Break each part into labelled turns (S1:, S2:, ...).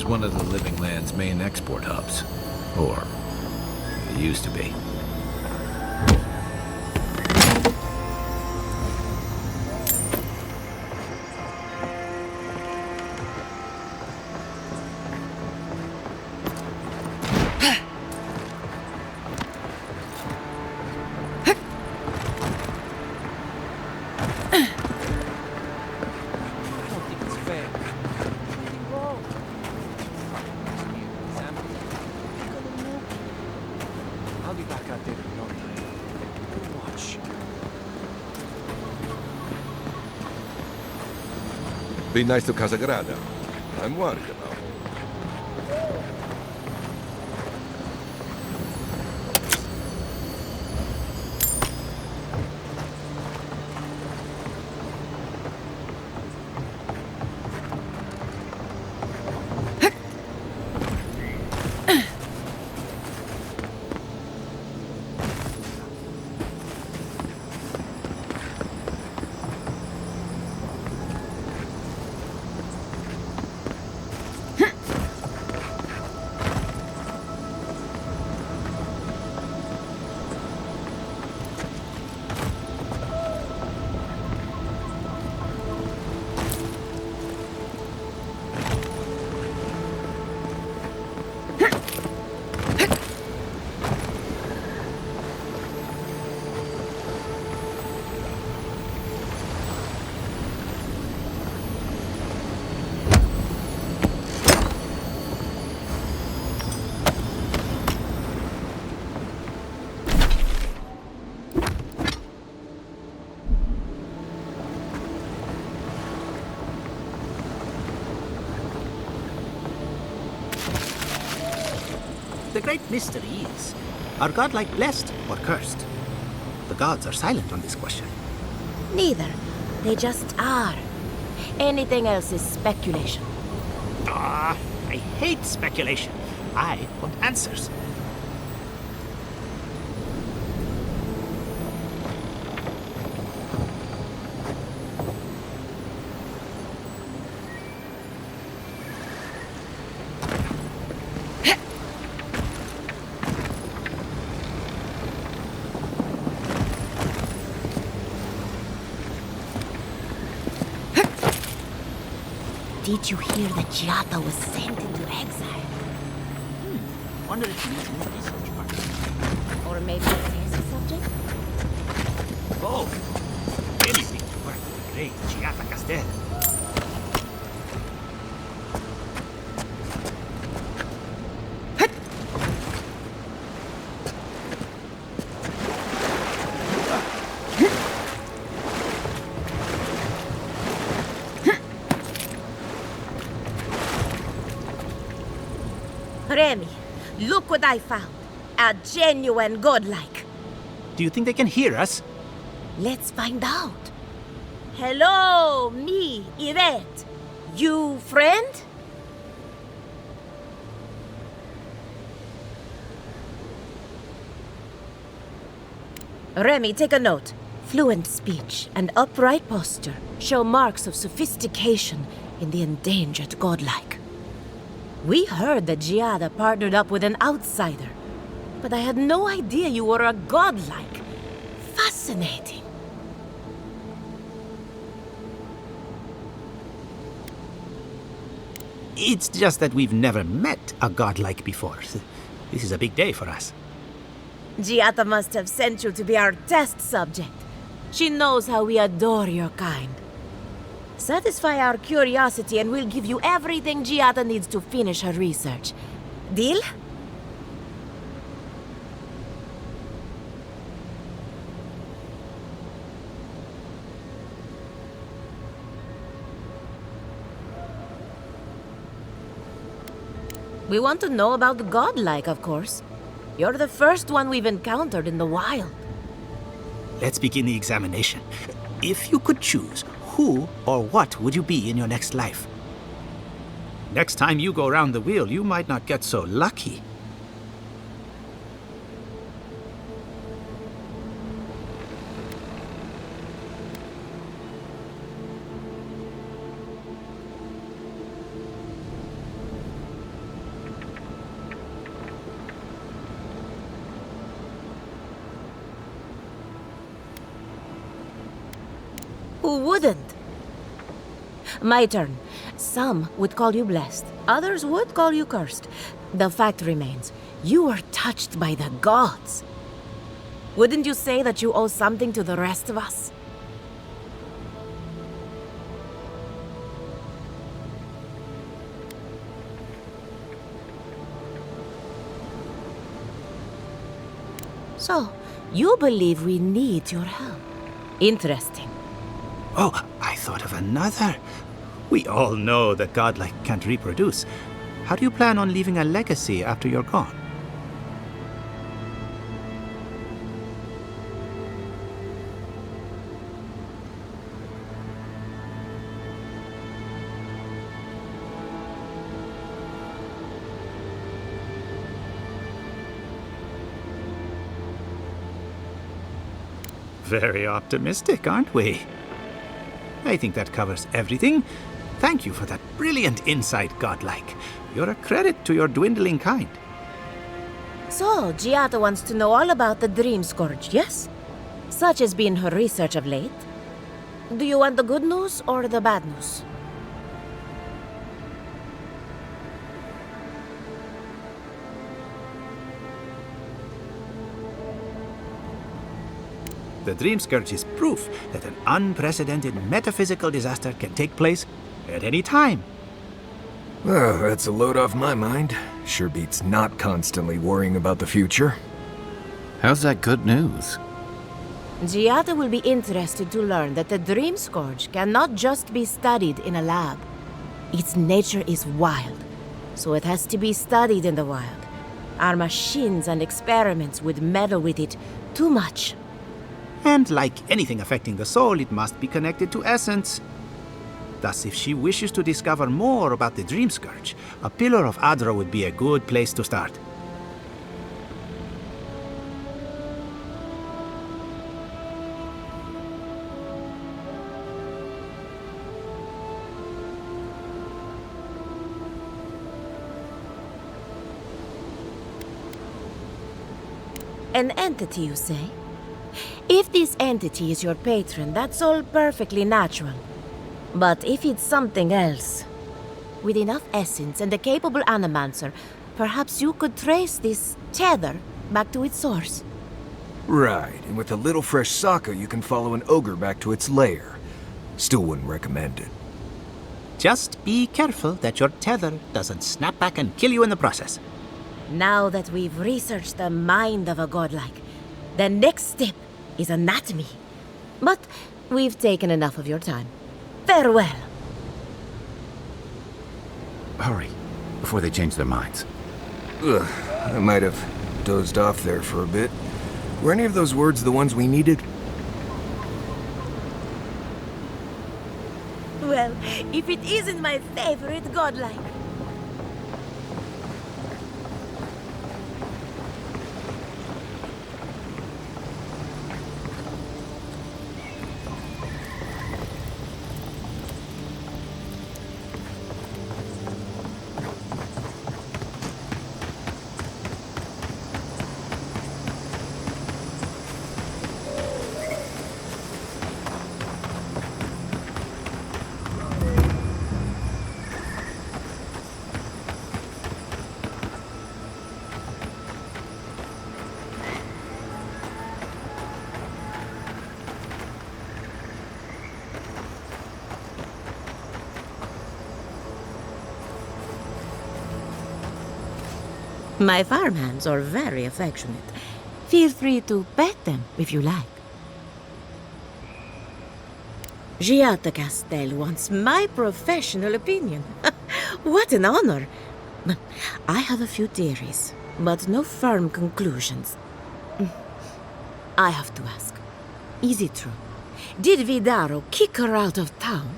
S1: one of the living land's main export hubs. Or, it used to be.
S2: Be nice to Casagrada. I'm worried about it.
S3: The great mystery is, are godlike blessed or cursed? The gods are silent on this question.
S4: Neither. They just are. Anything else is speculation.
S3: Ah, I hate speculation. I want answers.
S4: Did you hear that Giada was sent into exile?
S3: Wonder if he needs more research partners.
S4: Or maybe a fancy subject?
S3: Oh, anything to work with the great Giada Castel.
S4: Remy, look what I found. A genuine godlike.
S3: Do you think they can hear us?
S4: Let's find out. Hello, me, Yvette. You friend? Remy, take a note. Fluent speech and upright posture show marks of sophistication in the endangered godlike. We heard that Giada partnered up with an outsider, but I had no idea you were a godlike. Fascinating.
S3: It's just that we've never met a godlike before. This is a big day for us.
S4: Giada must have sent you to be our test subject. She knows how we adore your kind. Satisfy our curiosity and we'll give you everything Giada needs to finish her research. Deal? We want to know about the godlike, of course. You're the first one we've encountered in the wild.
S3: Let's begin the examination. If you could choose, who or what would you be in your next life? Next time you go around the wheel, you might not get so lucky.
S4: Who wouldn't? My turn. Some would call you blessed. Others would call you cursed. The fact remains, you were touched by the gods. Wouldn't you say that you owe something to the rest of us? So, you believe we need your help. Interesting.
S3: Oh, I thought of another. We all know the godlike can't reproduce. How do you plan on leaving a legacy after you're gone? Very optimistic, aren't we? I think that covers everything. Thank you for that brilliant insight, godlike. You're a credit to your dwindling kind.
S4: So, Giada wants to know all about the Dream Scourge, yes? Such has been her research of late. Do you want the good news or the bad news?
S3: The Dream Scourge is proof that an unprecedented metaphysical disaster can take place at any time.
S5: Oh, that's a load off my mind. Sure beats not constantly worrying about the future.
S1: How's that good news?
S4: Giada will be interested to learn that the Dream Scourge cannot just be studied in a lab. Its nature is wild, so it has to be studied in the wild. Our machines and experiments would meddle with it too much.
S3: And like anything affecting the soul, it must be connected to essence. Thus, if she wishes to discover more about the Dream Scourge, a Pillar of Adra would be a good place to start.
S4: An entity, you say? If this entity is your patron, that's all perfectly natural. But if it's something else, with enough essence and a capable animancer, perhaps you could trace this tether back to its source.
S5: Right, and with a little fresh sake, you can follow an ogre back to its lair. Still wouldn't recommend it.
S3: Just be careful that your tether doesn't snap back and kill you in the process.
S4: Now that we've researched the mind of a godlike, the next step is anatomy. But we've taken enough of your time. Farewell.
S1: Hurry, before they change their minds.
S5: Ugh, I might have dozed off there for a bit. Were any of those words the ones we needed?
S4: Well, if it isn't my favorite godlike. My farmhands are very affectionate. Feel free to pet them if you like. Giada Castel wants my professional opinion. What an honor. I have a few theories, but no firm conclusions. I have to ask, is it true? Did Vidaro kick her out of town?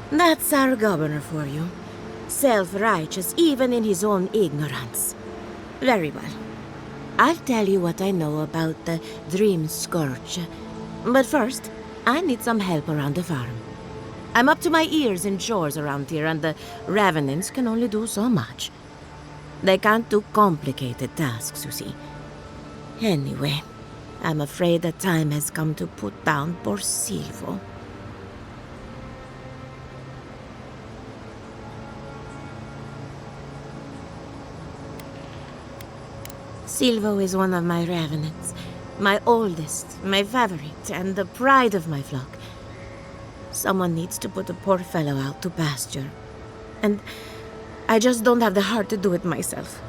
S4: That's our governor for you. Self-righteous even in his own ignorance. Very well. I'll tell you what I know about the Dream Scourge. But first, I need some help around the farm. I'm up to my ears in chores around here, and the Ravenants can only do so much. They can't do complicated tasks, you see. Anyway, I'm afraid the time has come to put down poor Silvo. Silvo is one of my revenants, my oldest, my favorite, and the pride of my flock. Someone needs to put the poor fellow out to pasture. And I just don't have the heart to do it myself.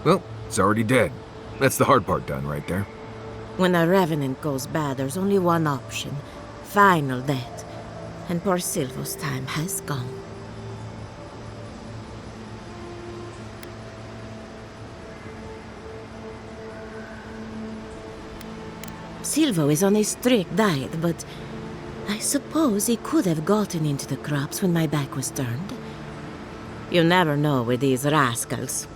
S5: Well, it's already dead. That's the hard part done right there.
S4: When a revenant goes bad, there's only one option. Final death. And poor Silvo's time has gone. Silvo is on a strict diet, but I suppose he could have gotten into the crops when my back was turned. You never know with these rascals.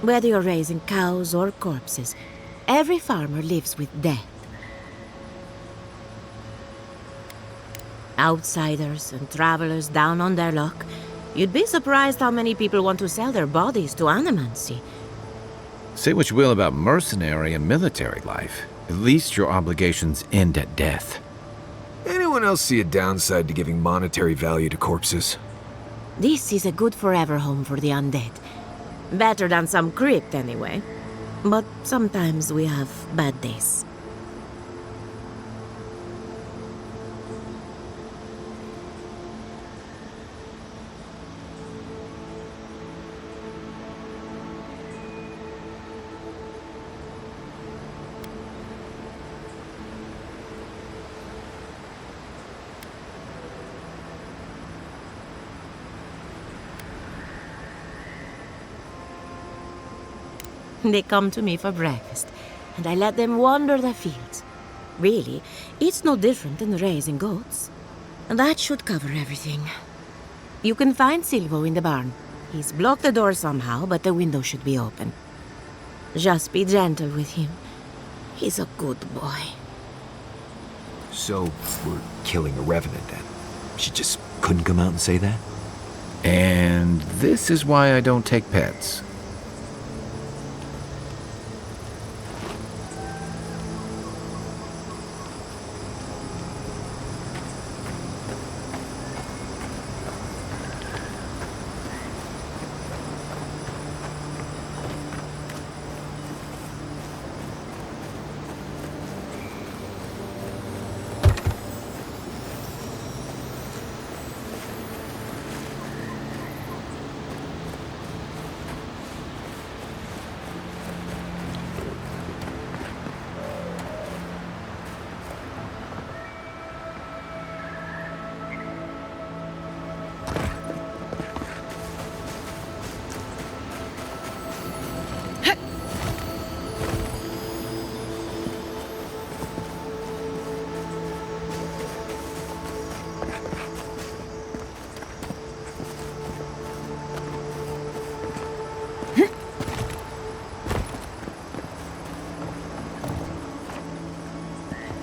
S4: Whether you're raising cows or corpses, every farmer lives with death. Outsiders and travelers down on their luck, you'd be surprised how many people want to sell their bodies to animancy.
S1: Say what you will about mercenary and military life. At least your obligations end at death.
S5: Anyone else see a downside to giving monetary value to corpses?
S4: This is a good forever home for the undead. Better than some crypt, anyway. But sometimes we have bad days. They come to me for breakfast, and I let them wander the fields. Really, it's no different than raising goats. And that should cover everything. You can find Silvo in the barn. He's blocked the door somehow, but the window should be open. Just be gentle with him. He's a good boy.
S5: So, we're killing a revenant then? She just couldn't come out and say that?
S1: And this is why I don't take pets.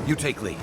S2: You take lead.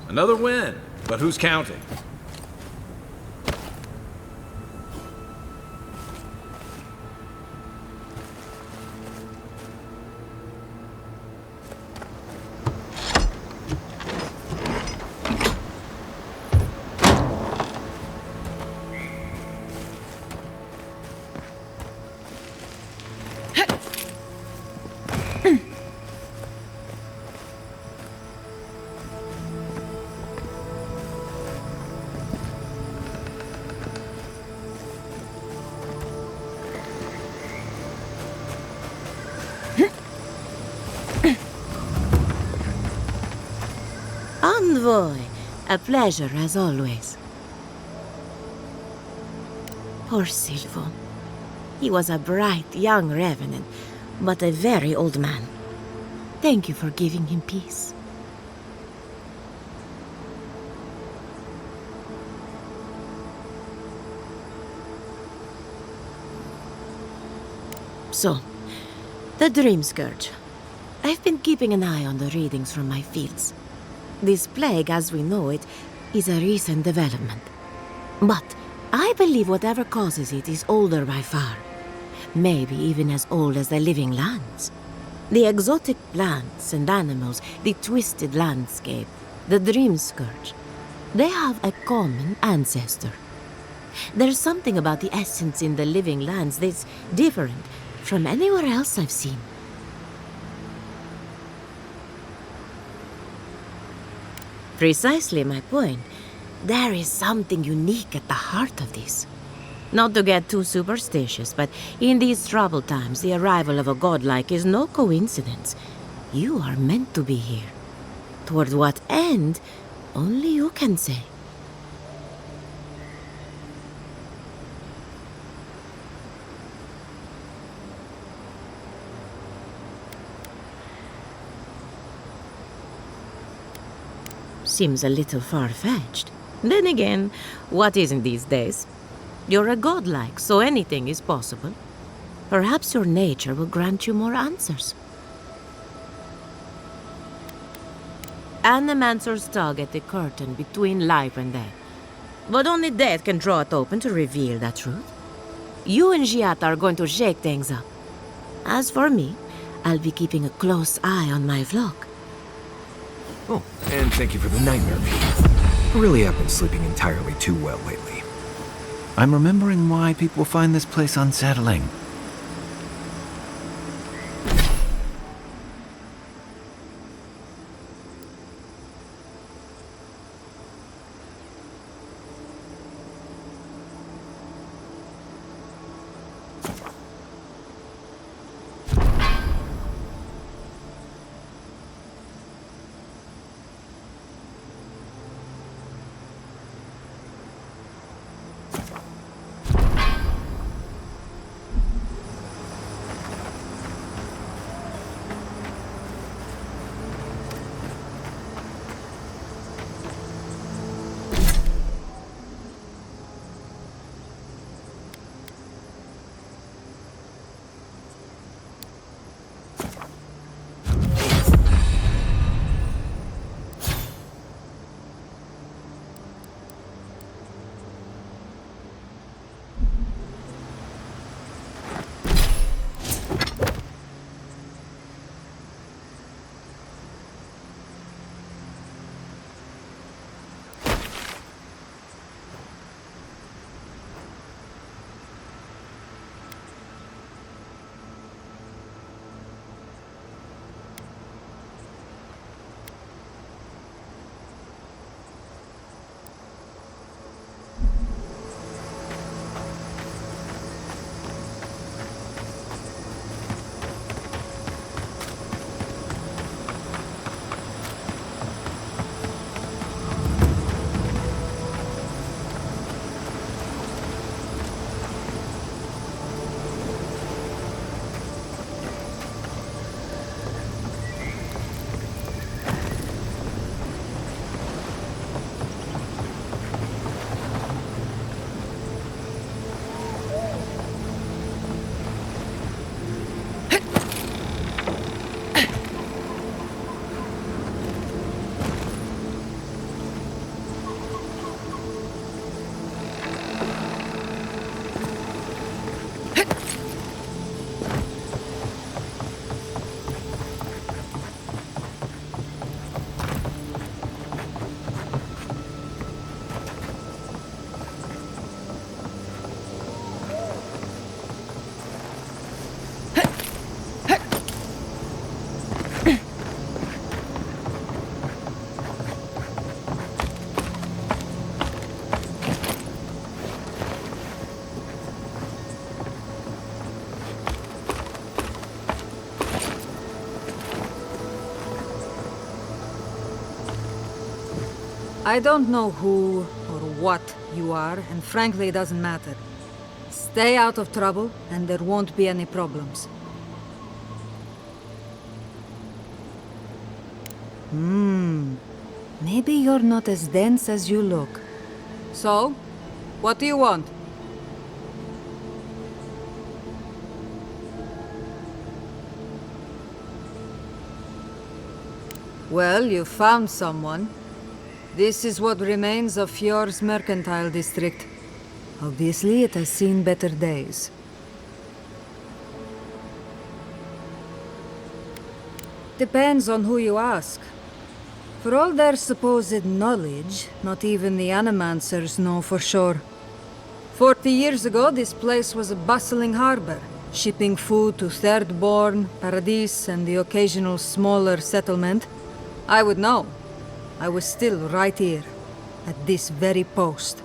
S1: Another win, but who's counting?
S4: Envoy, a pleasure as always. Poor Silvo. He was a bright young revenant, but a very old man. Thank you for giving him peace. So, the Dream Scourge. I've been keeping an eye on the readings from my fields. This plague, as we know it, is a recent development. But I believe whatever causes it is older by far. Maybe even as old as the living lands. The exotic plants and animals, the twisted landscape, the Dream Scourge. They have a common ancestor. There's something about the essence in the living lands that's different from anywhere else I've seen. Precisely my point. There is something unique at the heart of this. Not to get too superstitious, but in these troubled times, the arrival of a godlike is no coincidence. You are meant to be here. Toward what end, only you can say. Seems a little far-fetched. Then again, what isn't these days? You're a godlike, so anything is possible. Perhaps your nature will grant you more answers. Animancer's tug at the curtain between life and death. But only death can draw it open to reveal that truth. You and Giat are going to shake things up. As for me, I'll be keeping a close eye on my flock.
S5: Oh, and thank you for the nightmare meeting. I really have been sleeping entirely too well lately.
S1: I'm remembering why people find this place unsettling.
S6: I don't know who or what you are, and frankly, it doesn't matter. Stay out of trouble, and there won't be any problems. Maybe you're not as dense as you look. So, what do you want? Well, you found someone. This is what remains of Fjord's mercantile district. Obviously, it has seen better days. Depends on who you ask. For all their supposed knowledge, not even the animancers know for sure. 40 years ago, this place was a bustling harbor, shipping food to Thirdborn, Paradis, and the occasional smaller settlement. I would know. I was still right here, at this very post.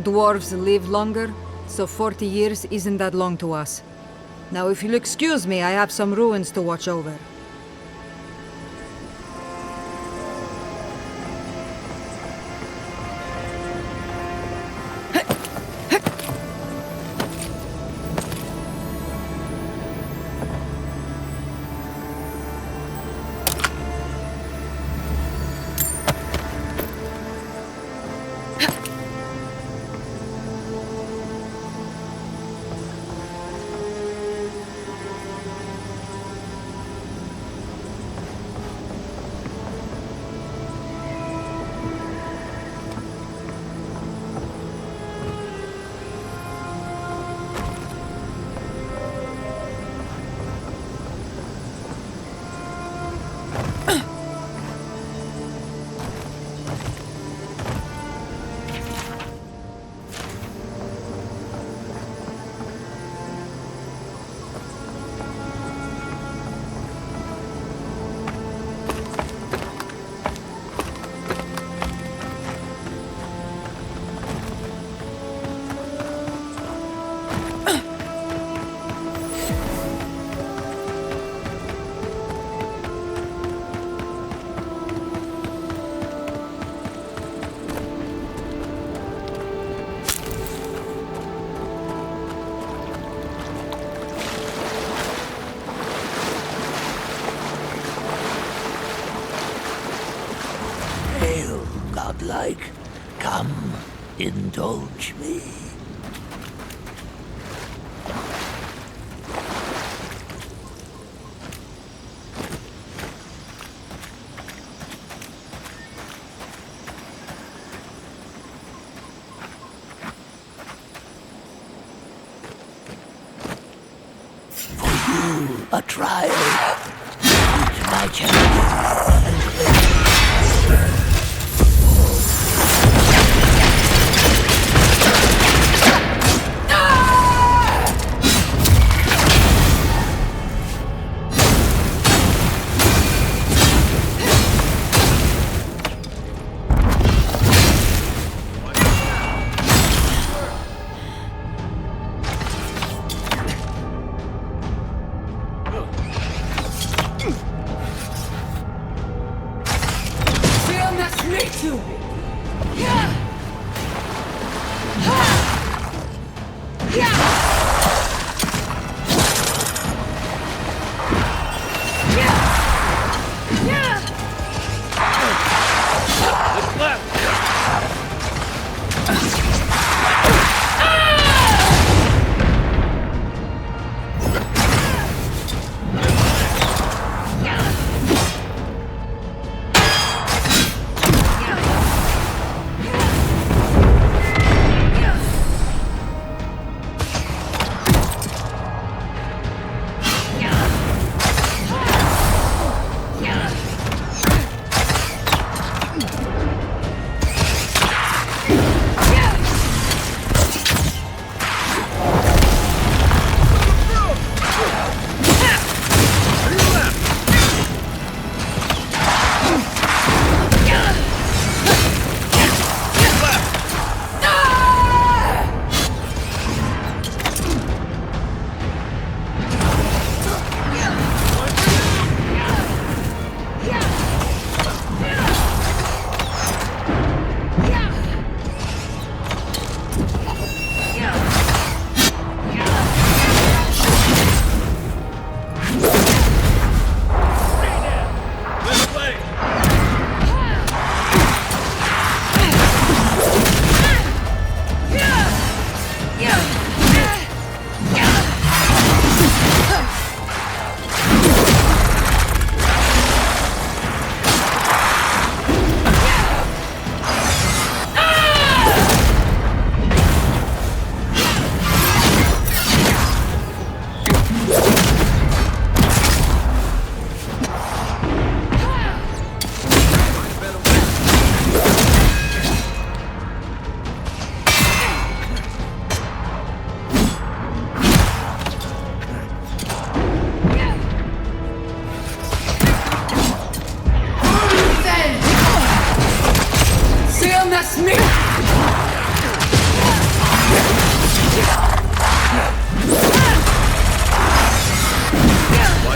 S6: Dwarves live longer, so 40 years isn't that long to us. Now, if you'll excuse me, I have some ruins to watch over.
S7: Godlike, come, indulge me. For you, a trial. Meet my champion and claim.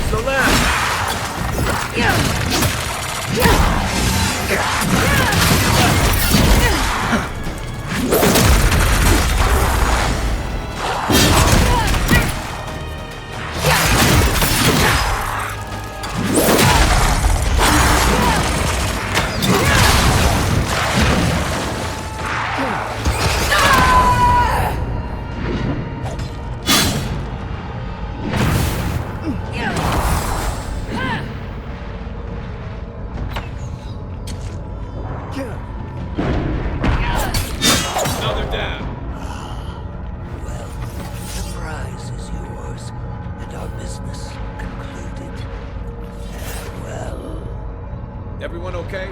S3: towards the left. Another down.
S7: Well, the prize is yours, and our business concluded. Farewell.
S2: Everyone okay?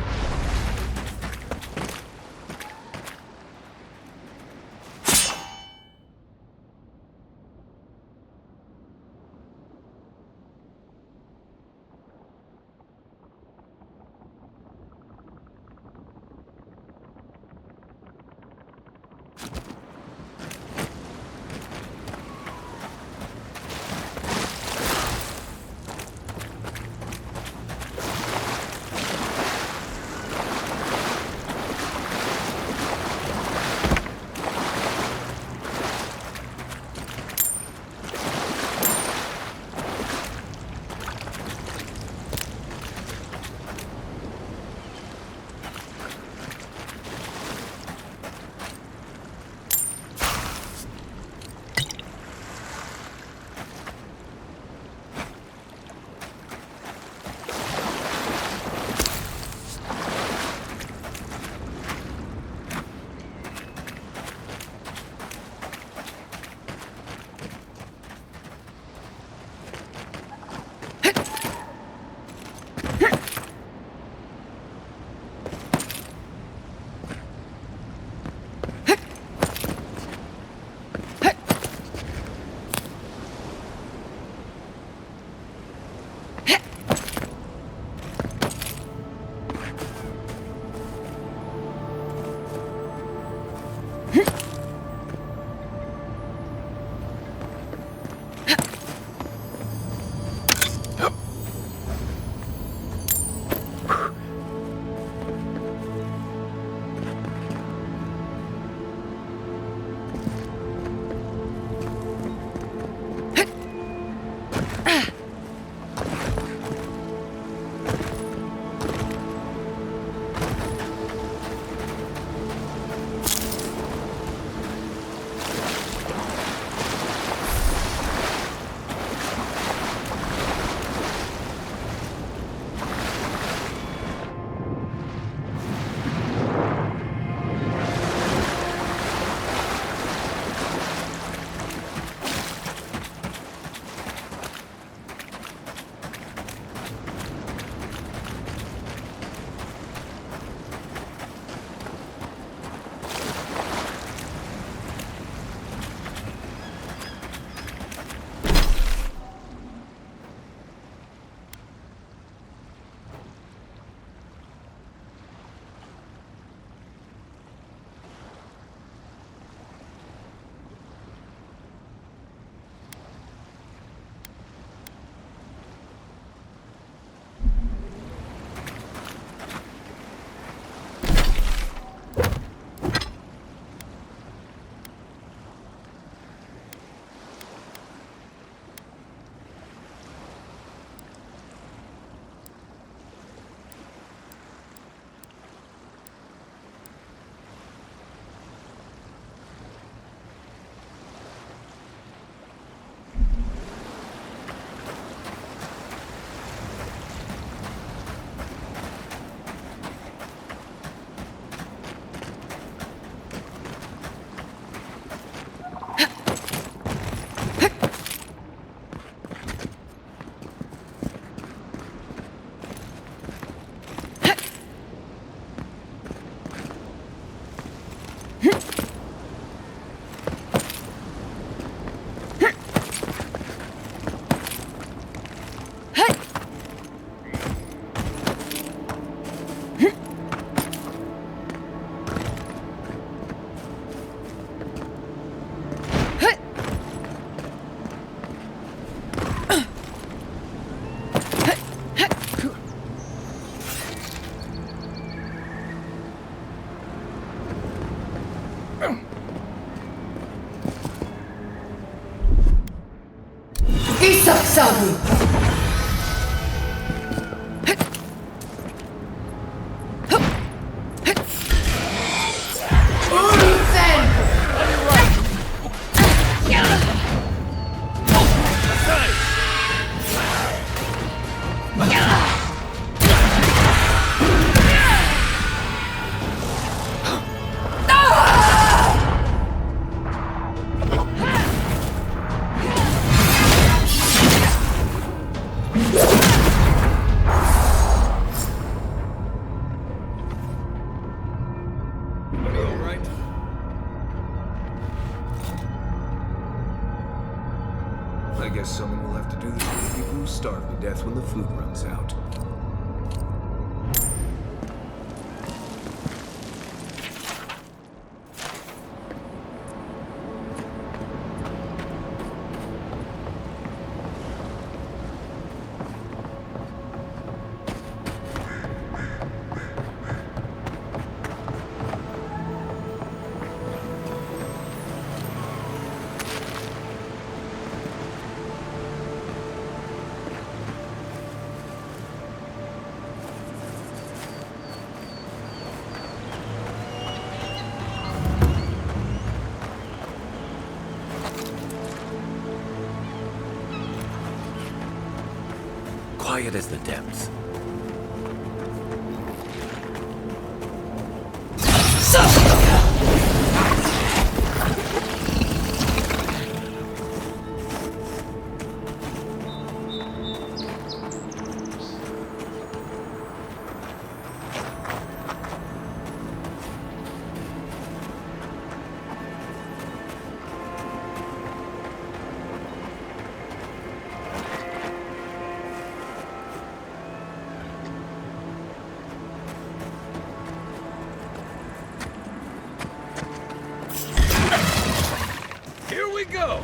S5: I guess someone will have to do this for the people who starve to death when the food runs out.
S1: Quiet as the depths. Here we go!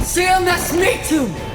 S8: CMS me too!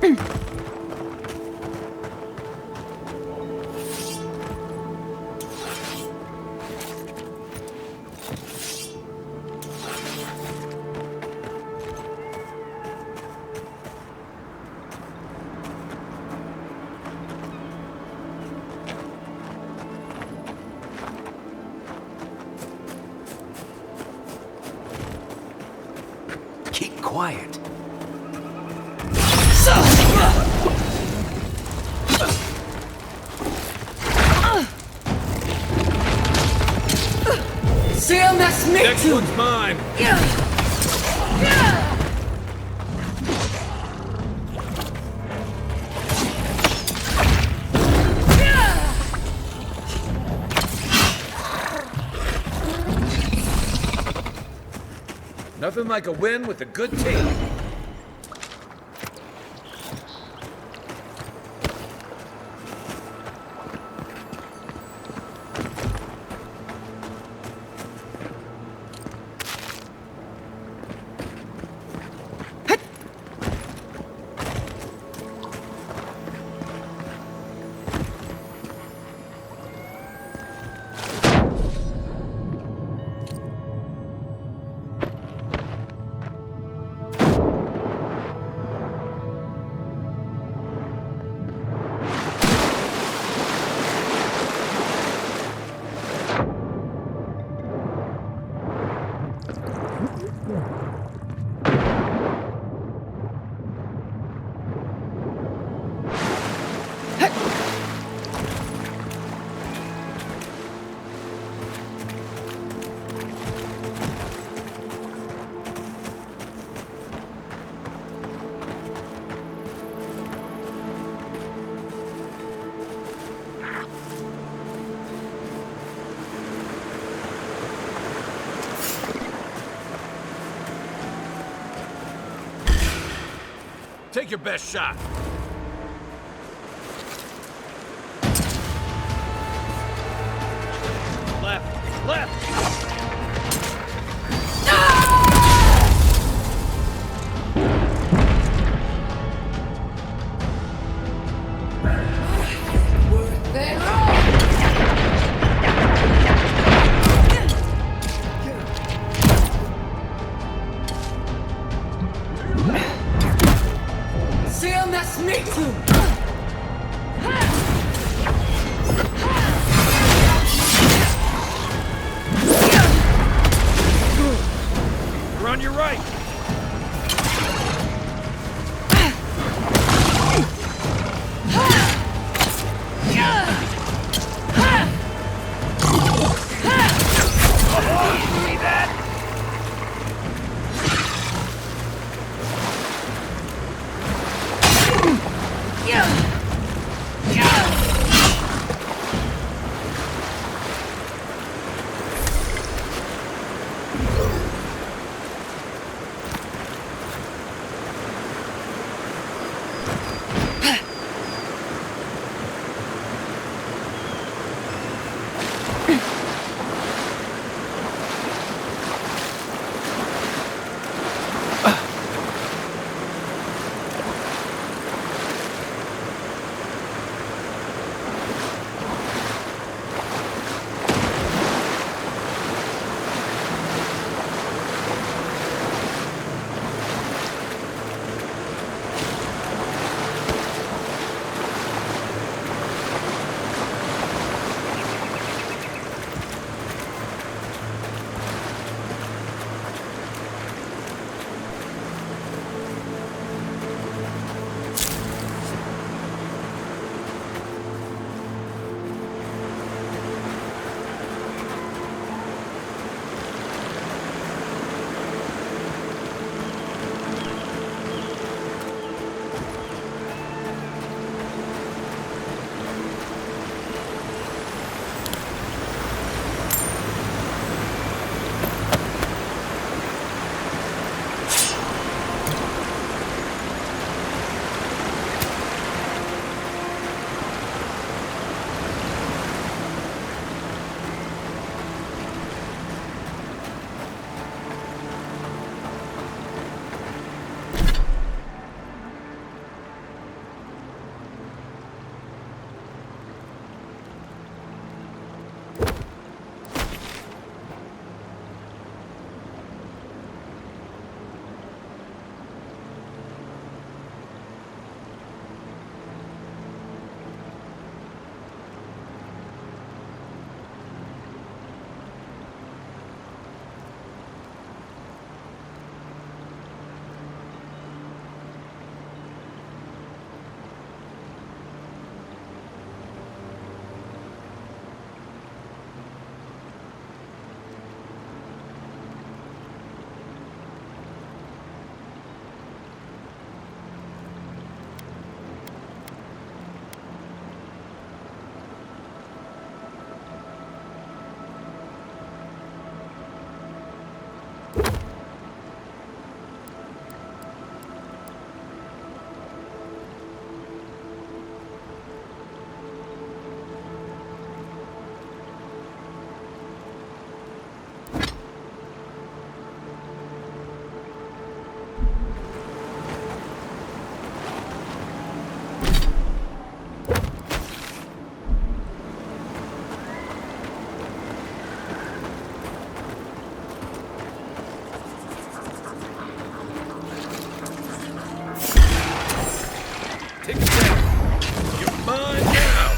S3: Keep quiet.
S2: Next one's mine. Nothing like a win with a good team. Take your best shot. Left, left. You're on your right. Take a stand. You're mine now.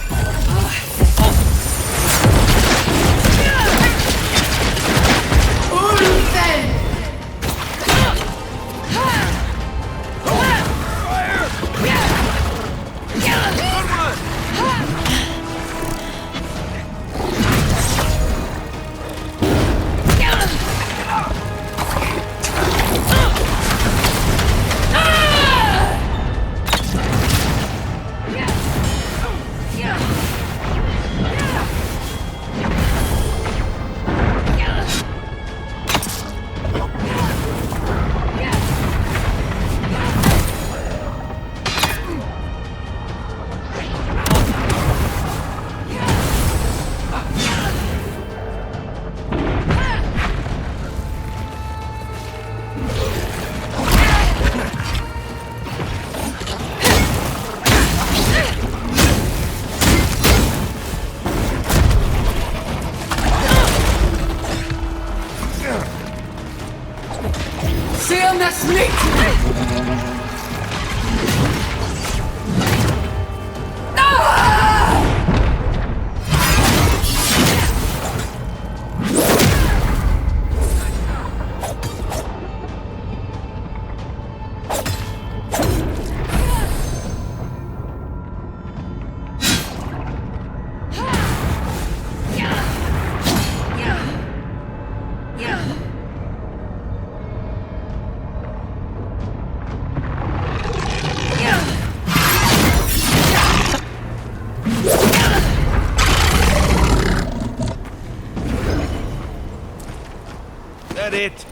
S2: That it?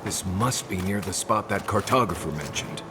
S5: This must be near the spot that cartographer mentioned.